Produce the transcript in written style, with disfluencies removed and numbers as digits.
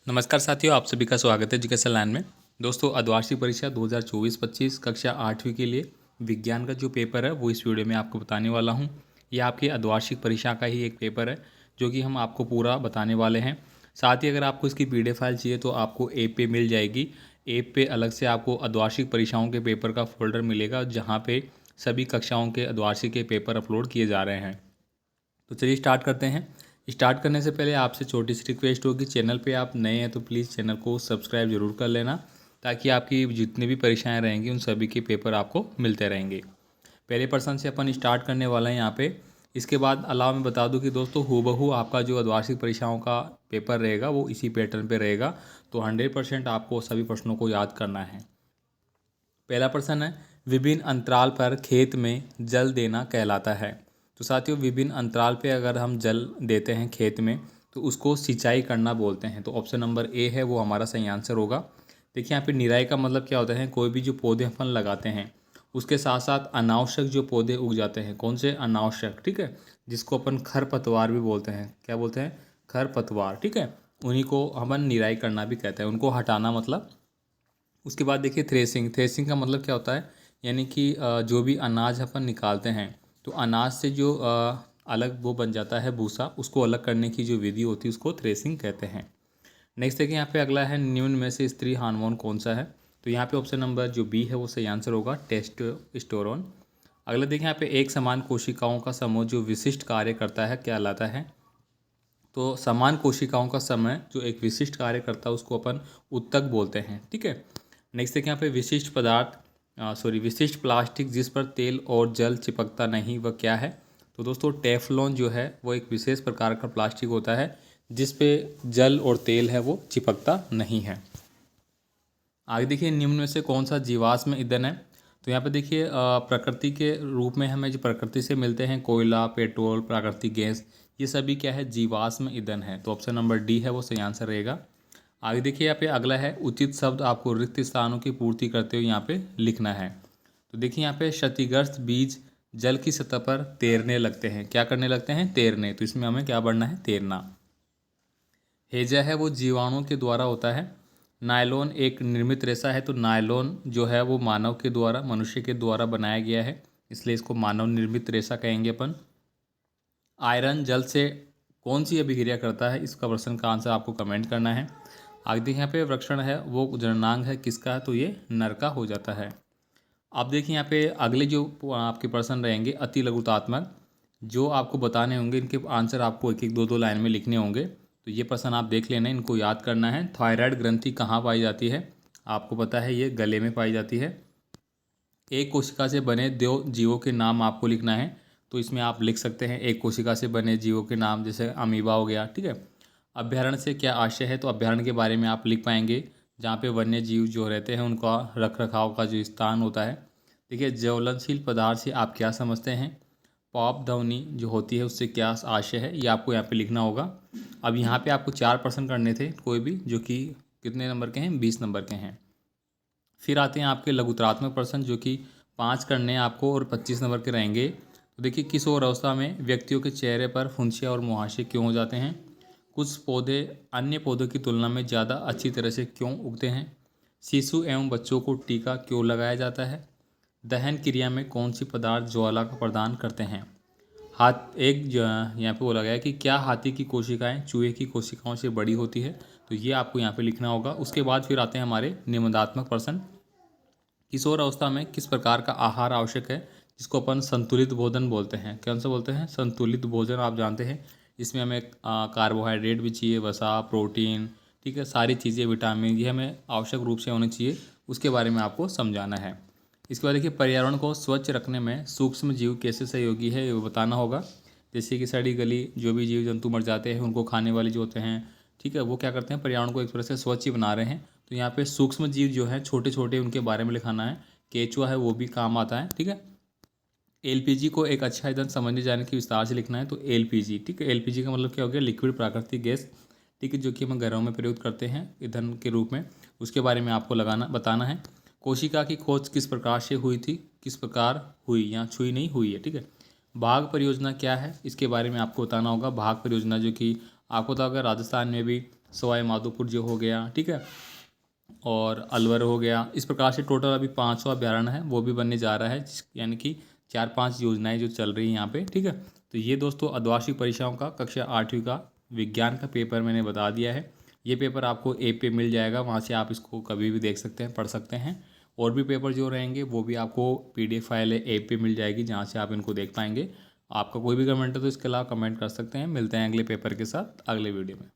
नमस्कार साथियों, आप सभी का स्वागत है एजुकेशन लाइन में। दोस्तों, अर्धवार्षिक परीक्षा 2024-25 कक्षा 8वीं के लिए विज्ञान का जो पेपर है वो इस वीडियो में आपको बताने वाला हूं। ये आपकी अर्धवार्षिक परीक्षा का ही एक पेपर है जो कि हम आपको पूरा बताने वाले हैं। साथ ही अगर आपको इसकी PDF फाइल चाहिए तो आपको ऐप पे मिल जाएगी। ऐप पे अलग से आपको अर्धवार्षिक परीक्षाओं के पेपर का फोल्डर मिलेगा जहाँ पे सभी कक्षाओं के अर्धवार्षिक के पेपर अपलोड किए जा रहे हैं। तो चलिए स्टार्ट करते हैं। स्टार्ट करने से पहले आपसे छोटी सी रिक्वेस्ट होगी, चैनल पे आप नए हैं तो प्लीज़ चैनल को सब्सक्राइब जरूर कर लेना ताकि आपकी जितनी भी परीक्षाएं रहेंगी उन सभी के पेपर आपको मिलते रहेंगे। पहले पर्सन से अपन स्टार्ट करने वाला है यहाँ पे। इसके बाद अलावा मैं बता दूं कि दोस्तों हूबहू आपका जो अर्धवार्षिक परीक्षाओं का पेपर रहेगा वो इसी पैटर्न पे रहेगा। तो 100% आपको सभी प्रश्नों को याद करना है। पहला प्रश्न है, विभिन्न अंतराल पर खेत में जल देना कहलाता है। तो साथियों, विभिन्न अंतराल पे अगर हम जल देते हैं खेत में तो उसको सिंचाई करना बोलते हैं। तो ऑप्शन नंबर ए है वो हमारा सही आंसर होगा। देखिए यहाँ पे निराई का मतलब क्या होता है, कोई भी जो पौधे अपन लगाते हैं उसके साथ साथ अनावश्यक जो पौधे उग जाते हैं, कौन से अनावश्यक, ठीक है, जिसको अपन खरपतवार भी बोलते हैं। क्या बोलते हैं? खरपतवार, ठीक है। उन्हीं को अपन निराई करना भी कहते हैं, उनको हटाना मतलब। उसके बाद देखिए थ्रेसिंग। थ्रेसिंग का मतलब क्या होता है, यानी कि जो भी अनाज अपन निकालते हैं तो अनाज से जो अलग वो बन जाता है भूसा, उसको अलग करने की जो विधि होती है उसको थ्रेसिंग कहते हैं। नेक्स्ट देखिए यहाँ पे अगला है, निम्न में से स्त्री हार्मोन कौन सा है। तो यहाँ पे ऑप्शन नंबर जो बी है वो सही आंसर होगा, टेस्टोस्टेरोन। अगला देखिए यहाँ पे एक समान कोशिकाओं का समूह जो विशिष्ट कार्य करता है क्या कहलाता है। तो समान कोशिकाओं का समय जो एक विशिष्ट कार्य करता है उसको अपन उत्तक बोलते हैं, ठीक है। नेक्स्ट देखिए यहाँ पे विशिष्ट पदार्थ विशिष्ट प्लास्टिक जिस पर तेल और जल चिपकता नहीं वह क्या है। तो दोस्तों टेफ्लॉन जो है वो एक विशेष प्रकार का प्लास्टिक होता है जिस पे जल और तेल है वो चिपकता नहीं है। आगे देखिए, निम्न में से कौन सा जीवाश्म ईंधन है। तो यहाँ पे देखिए प्रकृति के रूप में हमें जो प्रकृति से मिलते हैं, कोयला, पेट्रोल, प्राकृतिक गैस, ये सभी क्या है, जीवाश्म ईंधन है। तो ऑप्शन नंबर डी है वो सही आंसर रहेगा। आगे देखिए यहाँ पे अगला है, उचित शब्द आपको रिक्त स्थानों की पूर्ति करते हुए यहाँ पे लिखना है। तो देखिए यहाँ पे क्षतिग्रस्त बीज जल की सतह पर तैरने लगते हैं। क्या करने लगते हैं? तैरने। तो इसमें हमें क्या पढ़ना है? तैरना। हेजा है वो जीवाणुओं के द्वारा होता है। नायलॉन एक निर्मित रेशा है। तो नायलॉन जो है वो मानव के द्वारा, मनुष्य के द्वारा बनाया गया है, इसलिए इसको मानव निर्मित रेशा कहेंगे अपन। आयरन जल से कौन सी अभिक्रिया करता है, इसका प्रश्न का आंसर आपको कमेंट करना है। आगे देखिए यहाँ पे वृक्षण है वो जननांग है किसका है, तो ये नर का हो जाता है। आप देखिए यहाँ पे अगले जो आपके प्रश्न रहेंगे अति लघुतात्मक, जो आपको बताने होंगे, इनके आंसर आपको एक एक दो दो लाइन में लिखने होंगे। तो ये प्रश्न आप देख लेना, इनको याद करना है। थायराइड ग्रंथि कहाँ पाई जाती है? आपको पता है ये गले में पाई जाती है। एक कोशिका से बने दो जीवों के नाम आपको लिखना है। तो इसमें आप लिख सकते हैं एक कोशिका से बने जीवों के नाम, जैसे अमीबा हो गया, ठीक है। अभ्यारण्य से क्या आशय है? तो अभ्यारण्य के बारे में आप लिख पाएंगे जहाँ पे वन्य जीव जो रहते हैं उनका रख रखाव का जो स्थान होता है। देखिए, ज्वलनशील पदार्थ से आप क्या समझते हैं? पॉप ध्वनि जो होती है उससे क्या आशय है, ये आपको यहाँ पे लिखना होगा। अब यहाँ पे आपको 4 प्रश्न करने थे कोई भी, जो कि कितने नंबर के हैं? 20 नंबर के हैं। फिर आते हैं आपके लघुतरात्मक प्रश्न जो कि 5 करने हैं आपको और 25 नंबर के रहेंगे। तो देखिए, किस और अवस्था में व्यक्तियों के चेहरे पर फुंसियाँ और मुहासे क्यों हो जाते हैं? कुछ पौधे अन्य पौधों की तुलना में ज़्यादा अच्छी तरह से क्यों उगते हैं? शिशु एवं बच्चों को टीका क्यों लगाया जाता है? दहन क्रिया में कौन सी पदार्थ ज्वाला का प्रदान करते हैं? यहाँ पे बोला गया है कि क्या हाथी की कोशिकाएं चूहे की कोशिकाओं से बड़ी होती है। तो ये आपको यहाँ पे लिखना होगा। उसके बाद फिर आते हैं हमारे निबंधात्मक प्रश्न। किशोर अवस्था में किस प्रकार का आहार आवश्यक है, जिसको अपन संतुलित भोजन बोलते हैं? कौन सा बोलते हैं? संतुलित भोजन। आप जानते हैं इसमें हमें कार्बोहाइड्रेट भी चाहिए, वसा, प्रोटीन, ठीक है, सारी चीज़ें, विटामिन, ये हमें आवश्यक रूप से होनी चाहिए। उसके बारे में आपको समझाना है। इसके बाद देखिए, पर्यावरण को स्वच्छ रखने में सूक्ष्म जीव कैसे सहयोगी है, ये बताना होगा। जैसे कि सड़ी गली जो भी जीव जंतु मर जाते हैं उनको खाने वाले जो होते हैं, ठीक है, वो क्या करते हैं, पर्यावरण को एक तरह से स्वच्छ ही बना रहे हैं। तो यहाँ पे सूक्ष्म जीव जो है छोटे छोटे, उनके बारे में लिखाना है। केचुआ है वो भी काम आता है, ठीक है। एलपीजी को एक अच्छा ईंधन समझने जाने की विस्तार से लिखना है। तो एलपीजी, ठीक है, एलपीजी का मतलब क्या हो गया? लिक्विड प्राकृतिक गैस, ठीक है, जो कि हम घरों में प्रयोग करते हैं ईंधन के रूप में। उसके बारे में आपको बताना है। कोशिका की खोज किस प्रकार से हुई थी? किस प्रकार हुई, यहाँ छुई नहीं, हुई है, ठीक है। भाग परियोजना क्या है, इसके बारे में आपको बताना होगा। भाग परियोजना जो कि आपको तो अगर राजस्थान में भी सवाई माधोपुर जो हो गया, ठीक है, और अलवर हो गया। इस प्रकार से टोटल अभी 500 अभ्यारण्य है वो भी बनने जा रहा है, यानी कि 4-5 योजनाएं जो चल रही हैं यहाँ पे, ठीक है। तो ये दोस्तों अर्धवार्षिक परीक्षाओं का कक्षा 8वीं का विज्ञान का पेपर मैंने बता दिया है। ये पेपर आपको ऐप पे मिल जाएगा, वहाँ से आप इसको कभी भी देख सकते हैं, पढ़ सकते हैं। और भी पेपर जो रहेंगे वो भी आपको PDF फाइल है ऐप पे मिल जाएगी, जहाँ से आप इनको देख पाएंगे। आपका कोई भी कमेंट है तो इसके अलावा कमेंट कर सकते हैं। मिलते हैं अगले पेपर के साथ अगले वीडियो में।